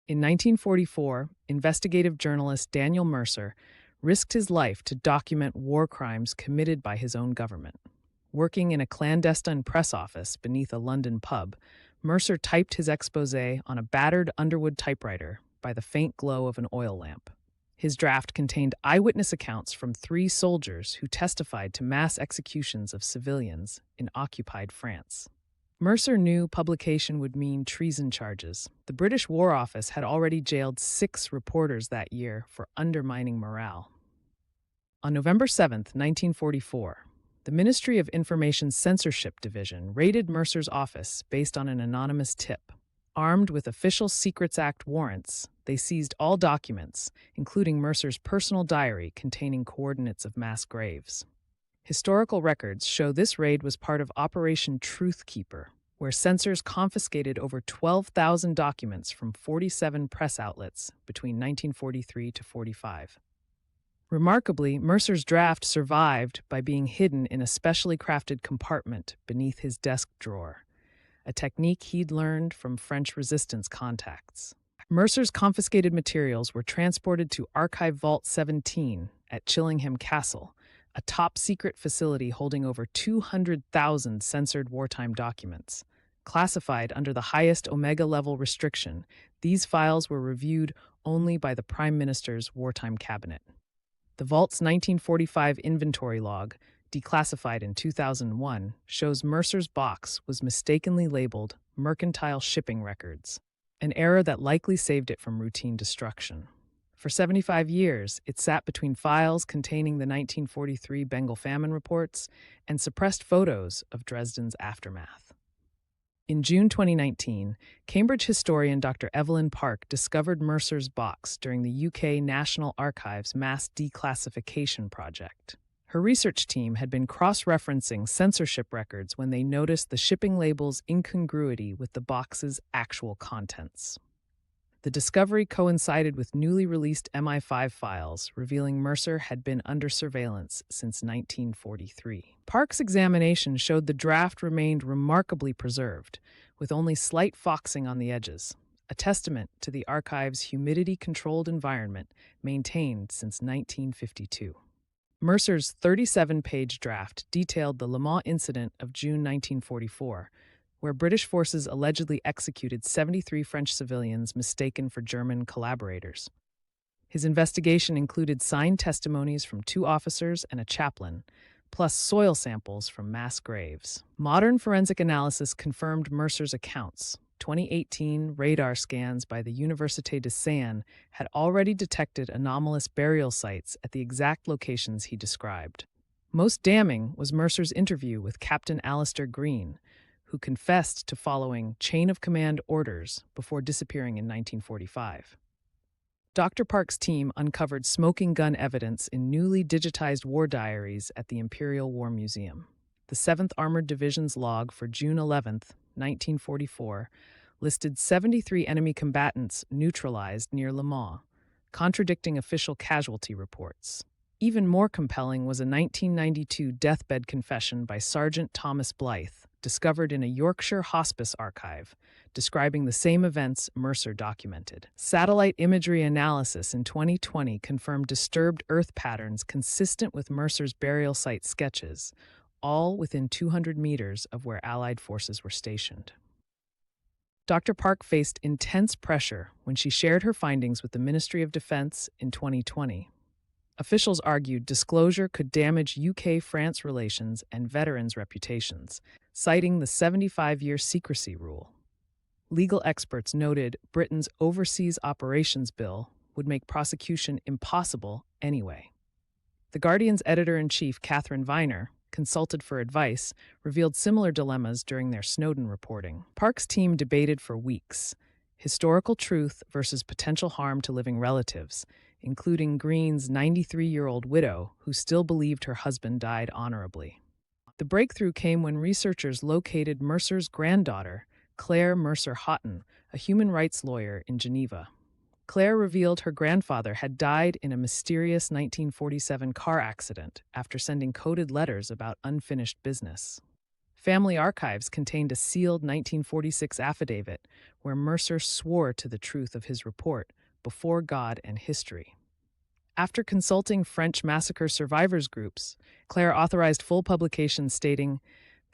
In 1944, investigative journalist Daniel Mercer risked his life to document war crimes committed by his own government. Working in a clandestine press office beneath a London pub, Mercer typed his exposé on a battered Underwood typewriter by the faint glow of an oil lamp. His draft contained eyewitness accounts from 3 soldiers who testified to mass executions of civilians in occupied France. Mercer knew publication would mean treason charges. The British War Office had already jailed 6 reporters that year for undermining morale. On November 7, 1944, the Ministry of Information's Censorship Division raided Mercer's office based on an anonymous tip. Armed with Official Secrets Act warrants, they seized all documents, including Mercer's personal diary containing coordinates of mass graves. Historical records show this raid was part of Operation Truth Keeper, where censors confiscated over 12,000 documents from 47 press outlets between 1943 to 45. Remarkably, Mercer's draft survived by being hidden in a specially crafted compartment beneath his desk drawer, a technique he'd learned from French resistance contacts. Mercer's confiscated materials were transported to Archive Vault 17 at Chillingham Castle, a top-secret facility holding over 200,000 censored wartime documents. Classified under the highest Omega-level restriction, these files were reviewed only by the Prime Minister's wartime cabinet. The Vault's 1945 inventory log, declassified in 2001, shows Mercer's box was mistakenly labeled Mercantile Shipping Records, an error that likely saved it from routine destruction. For 75 years, it sat between files containing the 1943 Bengal famine reports and suppressed photos of Dresden's aftermath. In June 2019, Cambridge historian Dr. Evelyn Park discovered Mercer's box during the UK National Archives mass declassification project. Her research team had been cross-referencing censorship records when they noticed the shipping label's incongruity with the box's actual contents. The discovery coincided with newly released MI5 files revealing Mercer had been under surveillance since 1943. Park's examination showed the draft remained remarkably preserved, with only slight foxing on the edges, a testament to the archive's humidity-controlled environment maintained since 1952. Mercer's 37-page draft detailed the Le Mans incident of June 1944, where British forces allegedly executed 73 French civilians mistaken for German collaborators. His investigation included signed testimonies from 2 officers and a chaplain, plus soil samples from mass graves. Modern forensic analysis confirmed Mercer's accounts. 2018 radar scans by the Université de Caen had already detected anomalous burial sites at the exact locations he described. Most damning was Mercer's interview with Captain Alistair Green, who confessed to following chain-of-command orders before disappearing in 1945. Dr. Park's team uncovered smoking gun evidence in newly digitized war diaries at the Imperial War Museum. The 7th Armored Division's log for June 11, 1944, listed 73 enemy combatants neutralized near Le Mans, contradicting official casualty reports. Even more compelling was a 1992 deathbed confession by Sergeant Thomas Blythe, discovered in a Yorkshire hospice archive, describing the same events Mercer documented. Satellite imagery analysis in 2020 confirmed disturbed Earth patterns consistent with Mercer's burial site sketches, all within 200 meters of where Allied forces were stationed. Dr. Park faced intense pressure when she shared her findings with the Ministry of Defense in 2020. Officials argued disclosure could damage UK-France relations and veterans' reputations, citing the 75-year secrecy rule. Legal experts noted Britain's Overseas Operations Bill would make prosecution impossible anyway. The Guardian's editor-in-chief, Catherine Viner, consulted for advice, revealed similar dilemmas during their Snowden reporting. Park's team debated for weeks: historical truth versus potential harm to living relatives, including Green's 93-year-old widow, who still believed her husband died honorably. The breakthrough came when researchers located Mercer's granddaughter, Claire Mercer Houghton, a human rights lawyer in Geneva. Claire revealed her grandfather had died in a mysterious 1947 car accident after sending coded letters about unfinished business. Family archives contained a sealed 1946 affidavit where Mercer swore to the truth of his report before God and history. After consulting French massacre survivors groups, Claire authorized full publication stating,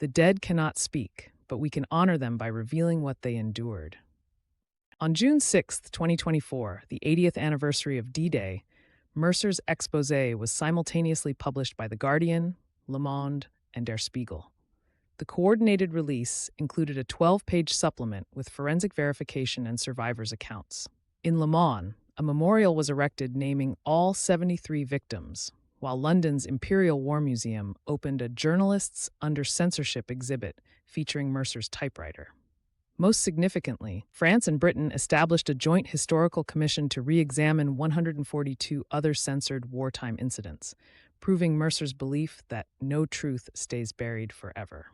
"The dead cannot speak, but we can honor them by revealing what they endured." On June 6, 2024, the 80th anniversary of D-Day, Mercer's exposé was simultaneously published by The Guardian, Le Monde, and Der Spiegel. The coordinated release included a 12-page supplement with forensic verification and survivors' accounts. In Le Monde, a memorial was erected naming all 73 victims, while London's Imperial War Museum opened a Journalists Under Censorship exhibit featuring Mercer's typewriter. Most significantly, France and Britain established a joint historical commission to re-examine 142 other censored wartime incidents, proving Mercer's belief that no truth stays buried forever.